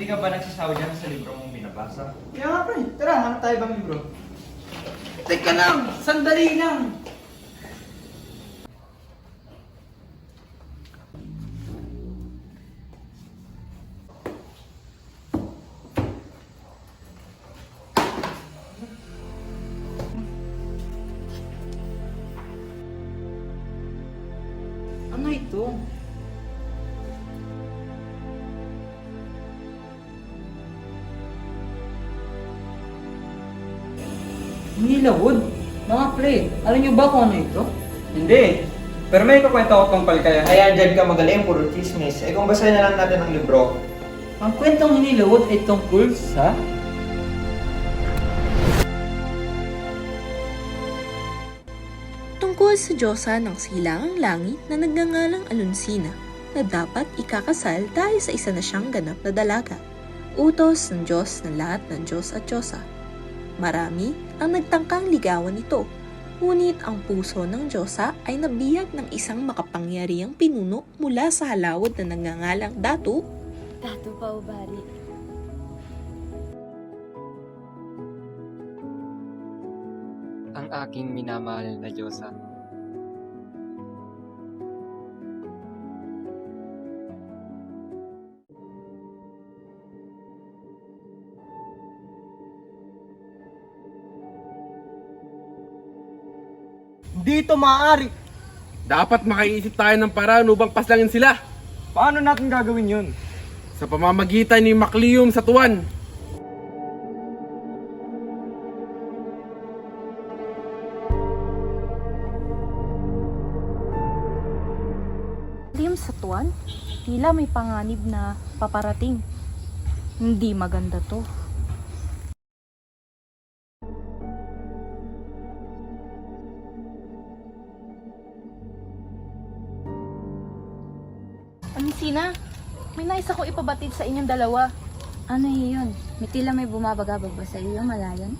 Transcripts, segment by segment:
Hindi ka ba nagsasawa dyan sa libro mong binabasa? Kaya nga pre, tara, hanap tayo bang libro? Teka lang! Sandali lang! Ano ito? Nilawod? Mga pre, alam niyo ba kung ano ito? Hindi. Pero may kukwento ko tungkol kaya. Kaya dyan ka magaling, puro chismis. Eh kung basahin na lang natin ang libro. Ang kwentong hinilawod ay tungkol sa... Tungkol sa Diyosa ng silangang langit na nagngangalang Alonsina na dapat ikakasal dahil sa isa na siyang ganap na dalaga. Utos ng Diyos ng lahat ng Diyos at Diyosa. Marami ang nagtangkang ligawan ito, ngunit ang puso ng Diyosa ay nabiyag ng isang makapangyarihang pinuno mula sa halawad na nagngangalang Datu. Datu Paubari. Ang aking minamahal na Diyosa. Dito maaari. Dapat makaisip tayo ng paraan upang paslangin sila Paano natin gagawin yun? sa pamamagitan ni Macleum sa tuwan. Liam sa tuwan, tila may panganib na paparating. Hindi maganda to. Amisina, may nais akong ipabatid sa inyong dalawa. Ano yun? May tila may bumabagabag ba sa iyo, malayan?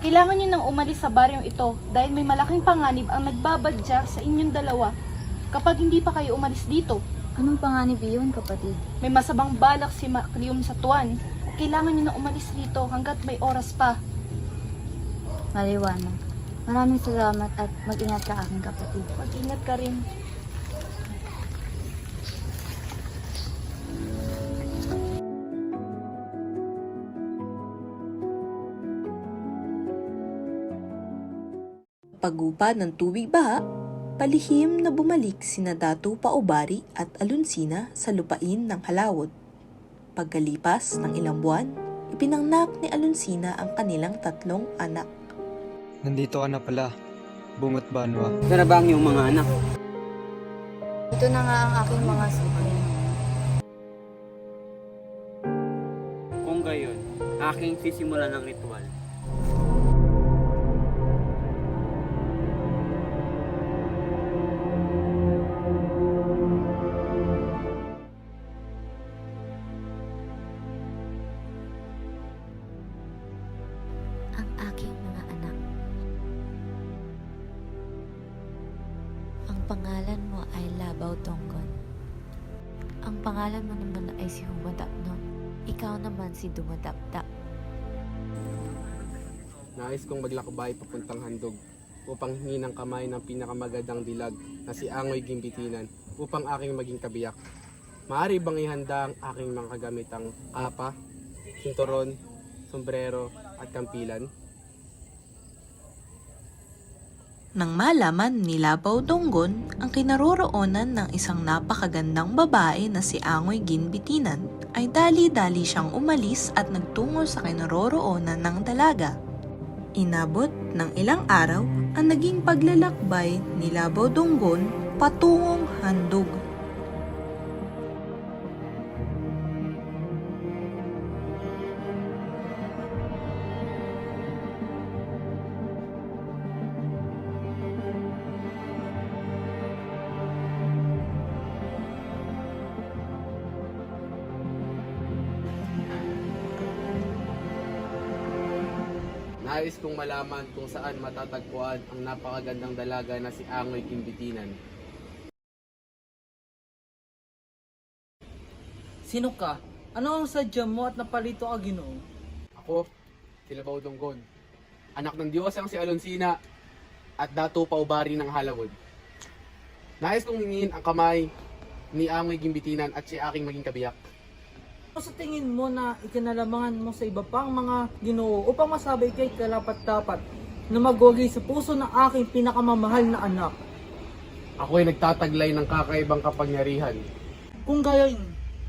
Kailangan niyo nang umalis sa baryong ito dahil may malaking panganib ang nagbabadya sa inyong dalawa kapag hindi pa kayo umalis dito. Anong panganib iyon, kapatid? May masabang balak si Macleum sa tuwan. Kailangan niyo na umalis dito hanggat may oras pa. Maliwanag. Maraming salamat at mag-ingat ka, aking kapatid. Mag-ingat ka rin. Pagupad ng tubig baha, palihim na bumalik sina Datu Paubari at Alonsina sa lupain ng Halawod. Pagkalipas ng ilang buwan, ipinangnak ni Alonsina ang kanilang 3 anak. Nandito ka na pala, Bungot Banwa. Pero ba ang iyong mga anak? Ito na nga ang aking mga suki. Kung gayon, aking sisimulan ng ritual. Ang aking mga anak. Ang pangalan mo ay Labaw Tonggon. Ang pangalan mo naman ay si Humadapno. Ikaw naman si Dumadapdap. Nais kong maglakbay papuntang handog upang hingi ng kamay ng pinakamagandang dilag na si Angoy Gimbitinan upang aking maging kabiyak. Maaari bang ihanda ang aking mga kagamitang apa, sinturon, sombrero at kampilan? Nang malaman ni Labaw Donggon ang kinaroroonan ng isang napakagandang babae na si Angoy Ginbitinan, ay dali-dali siyang umalis at nagtungo sa kinaroroonan ng dalaga. Inabot ng ilang araw ang naging paglalakbay ni Labaw Donggon patungong handog. Nais kong malaman kung saan matatagpuan ang napakagandang dalaga na si Angoy Gimbitinan. Sino ka? Ano ang sadya mo at napalito ka, Ginoo? Ako, si Labaw Dunggon. Anak ng Diyos ang si Alonsina at dato paubari ng halawod. Nais kong hingin ang kamay ni Amoy Gimbitinan at siya aking maging kabiyak. Ano sa tingin mo na ikinalamangan mo sa iba pang mga Ginoo upang masabi kay karapat-dapat na magwagi sa puso ng aking pinakamamahal na anak? Ako ay nagtataglay ng kakaibang kapangyarihan. Kung gayon,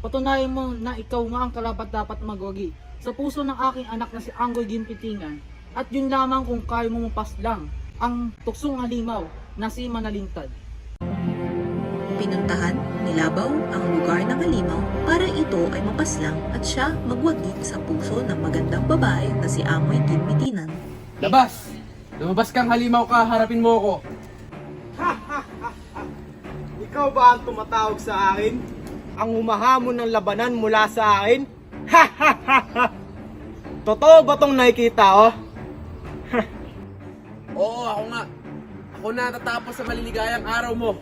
patunayan mo na ikaw nga ang karapat-dapat magwagi sa puso ng aking anak na si Anggoy Ginbitingan, at yun lamang kung kaya mo mapaslang ang tuksong halimaw na si Manalintad. Pinuntahan ni Labaw ang lugar ng halimaw para ito ay mapaslang at siya magwagi sa puso ng magandang babae na si Amoy Gimbitinan. Labas! Lumabas kang halimaw ka, harapin mo ako. Ikaw ba ang tumatawag sa akin? Ang humahamon ng labanan mula sa akin? Totoo ba tong nakikita, oh? Oo, ako nga. Ako na tatapos sa maliligayang araw mo.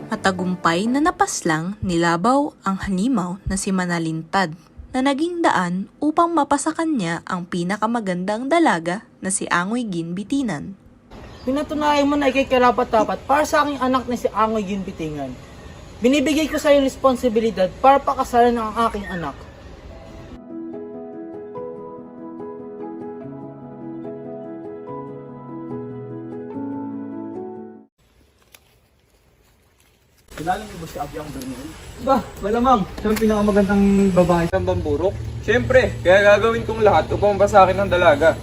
Matagumpay na napaslang ni Labaw ang halimaw na si Manalintad na naging daan upang mapasa kanya ang pinakamagandang dalaga na si Angoy Ginbitinan. Pinatunayan mo na ikay karapat-dapat para sa aking anak na si Angoy Ginbitingan. Binibigay ko sa iyo responsibilidad para pakasalan ang aking anak. Kilala niyo ba si Abyang Bernal? Ba, malamang. Siya ang pinakamagandang babae ng bamburok. Siyempre, kaya gagawin kong lahat upang mapasakin ng dalaga.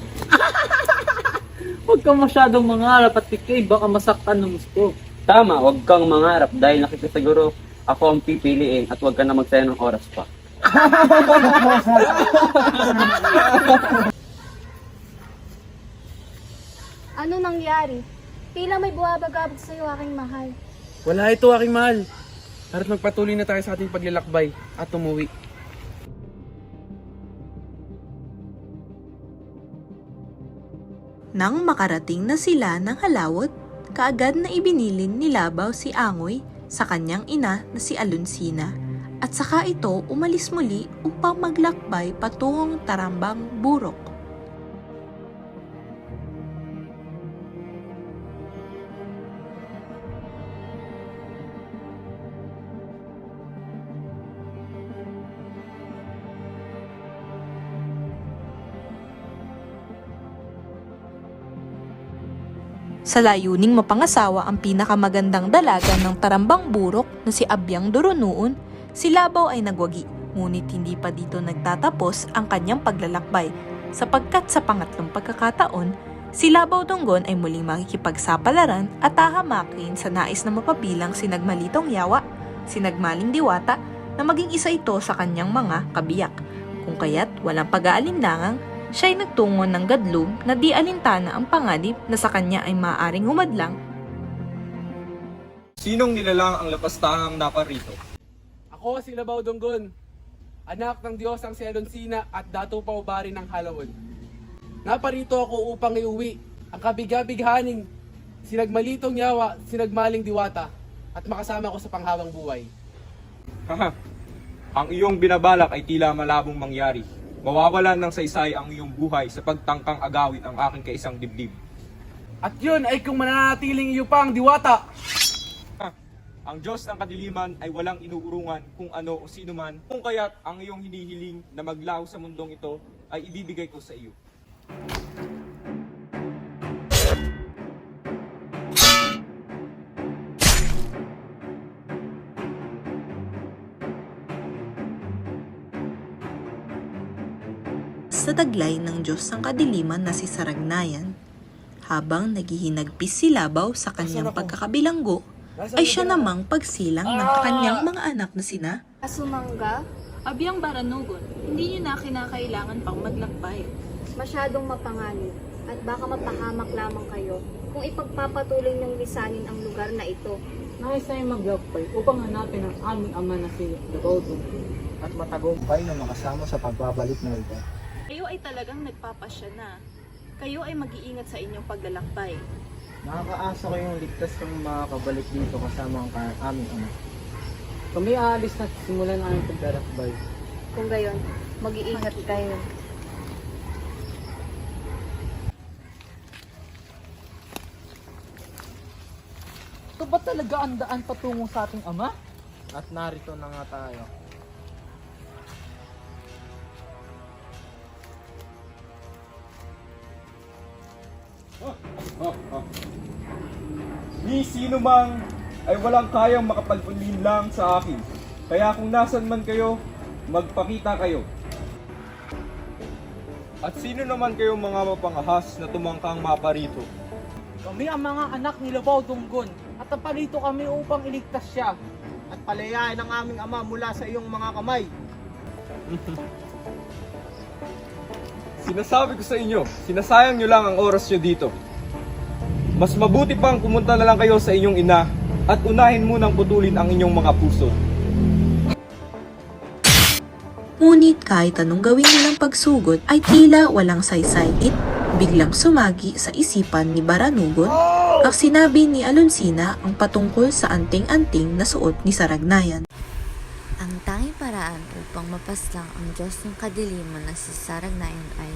Huwag kang masyadong mangarap at ikay baka masaktan ng gusto. Tama, huwag kang mangarap dahil nakikisiguro ako ang pipiliin at huwag ka na magsayang ng oras pa. Ano nangyari? Tila may buwabagabag sa'yo, aking mahal. Wala ito, aking mahal. Tara't magpatuloy na tayo sa ating paglalakbay at umuwi. Nang makarating na sila ng halawot, kaagad na ibinilin ni Labaw si Angoy sa kanyang ina na si Alonsina, at saka ito umalis muli upang maglakbay patungong Tarambang Burok. Sa layuning mapangasawa ang pinakamagandang dalaga ng Tarambang Burok na si Abyang Durunuon, si Labaw ay nagwagi, ngunit hindi pa dito nagtatapos ang kanyang paglalakbay, sapagkat sa pangatlong pagkakataon, si Labaw Dunggon ay muling makikipagsapalaran at tahamakin sa nais na mapabilang si Nagmalitong Yawa, si Nagmaling Diwata, na maging isa ito sa kanyang mga kabiyak, kung kaya't walang pag-aalinlangang siya ay nagtungo ng gadlum na di alintana ang panganib na sa kanya ay maaaring humadlang. Sinong nilalang ang lapastangang naparito? Ako si Labaw Dunggon, anak ng Diyos ang si Alonsina at dato paubari ng halawod. Naparito ako upang iuwi ang kabigabighaning sinagmalitong yawa, sinagmaling diwata at makasama ko sa panghabang buhay. Haha, ang iyong binabalak ay tila malabong mangyari. Mawawalan ng saysay ang iyong buhay sa pagtangkang agawin ang aking kaisang dibdib. At yun ay kung mananatiling iyo pa ang diwata. Ang Diyos ng kadiliman ay walang inuurungan kung ano o sino man, kung kaya't ang iyong hinihiling na maglaho sa mundong ito ay ibibigay ko sa iyo. Sa taglay ng Diyos ng kadiliman na si Saragnayan, habang naghihinagpis si Labaw sa kanyang pagkakabilanggo, ay siya namang pagsilang ng kanyang mga anak na sina Asumangga, Abyang Baranugon, hindi niyo na kinakailangan pang maglakbay. masyadong mapanganib at baka mapahamak lamang kayo kung ipagpapatuloy niyong lisanin ang lugar na ito. Nais tayo maglakbay upang hanapin ang aming ama na si Labaw Dunggon. at matagumpay na makasama sa pagbabalik na ito. Kayo ay talagang nagpapasya na. Kayo ay mag-iingat sa inyong paglalakbay. Nakakaasa ko yung ligtas kang makakabalik dito kasama ang aming ama. Kami aalis na simulan ang aming paglalakbay. Kung gayon, mag-iingat kayo. Ito ba talaga ang daan patungo sa ating ama? At narito na nga tayo. Ni sino mang ay walang kayang makapaglinlang sa akin. Kaya kung nasan man kayo, magpakita kayo. At sino naman kayo mga mapangahas na tumangkang maparito? Kami ang mga anak ni Labaw Dunggon at naparito kami upang iligtas siya. At palayain ang aming ama mula sa iyong mga kamay. Sinasabi ko sa inyo, sinasayang nyo lang ang oras nyo dito. Mas mabuti pang pumunta na lang kayo sa inyong ina at unahin munang putulin ang inyong mga puso. Ngunit kahit anong gawin nilang pagsugod ay tila walang saysay. Biglang sumagi sa isipan ni Baranugon ang sinabi ni Alonsina ang patungkol sa anting-anting na suot ni Saragnayan. Ang tanging paraan upang mapaslang ang Diyos ng kadiliman na si Saragnayan ay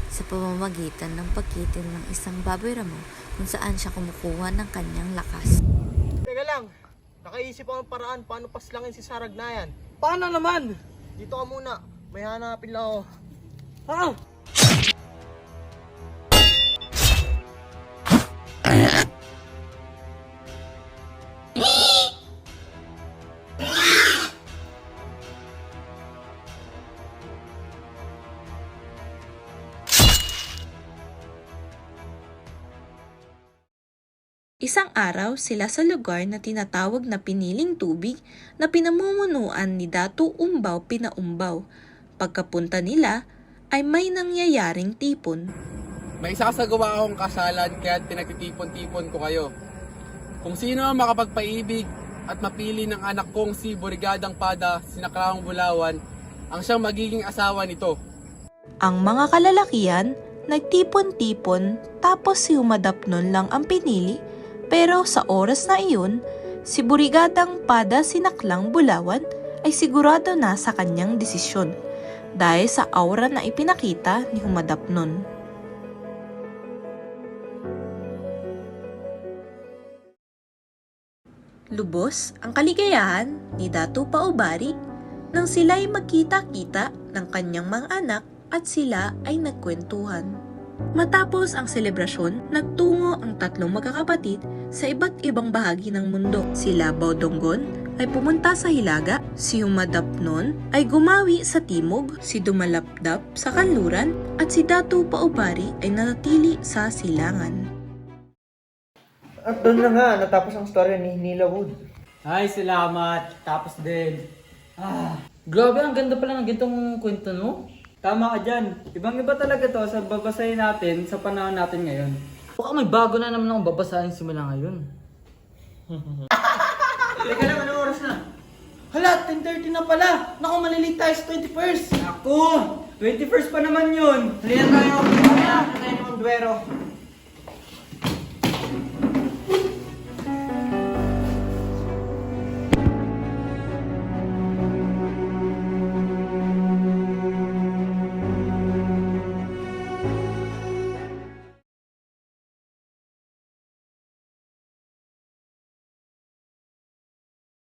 sa pamamagitan ng pagkitil ng isang baboy ramo kung saan siya kumukuha ng kanyang lakas. Teka lang, nakaisip ako ng paraan paano paslangin si Saragnayan. Paano naman? Dito ka muna, may hanapin lang ako. Ha? Isang araw sila sa lugar na tinatawag na Piniling Tubig na pinamumunuan ni Datu Umbaw Pinaumbaw. Pagkapunta nila ay may nangyayaring tipon. May isasagawa akong kasalan kaya pinagtitipon-tipon ko kayo. Kung sino ang makapagpaibig at mapili ng anak kong si Burigadang Pada, Sinakrawang Bulawan, ang siyang magiging asawa nito. Ang mga kalalakihan nagtipon-tipon tapos si Humadapnon lang ang pinili. Pero sa oras na iyon, si Burigadang Pada Sinaklang Bulawan ay sigurado na sa kanyang desisyon dahil sa aura na ipinakita ni Humadapnon. Lubos ang kaligayahan ni Datu Paubari nang sila'y magkita-kita ng kanyang mga anak at sila ay nagkwentuhan. Matapos ang selebrasyon, nagtungo ang tatlong magkakapatid sa iba't ibang bahagi ng mundo. Sila Baudonggon ay pumunta sa Hilaga, si Humadapnon ay gumawi sa Timog, si Dumalapdap sa Kanluran, at si Datu Paubari ay nanatili sa Silangan. At doon na nga, natapos ang storya ni Nila Wood. Ay, salamat. Tapos din. Grabe, ang ganda pala ng gintong kwento, no? Tama ka dyan. Ibang-iba talaga to sa babasahin natin sa panahon natin ngayon. Baka may bago na naman akong babasahin simula ngayon. Teka lang, anong oras na? Hala, 10:30 na pala. Naku, malilate tayo sa 21st. Ako! 21st pa naman yun! Halina tayo, halina tayo ng Duero.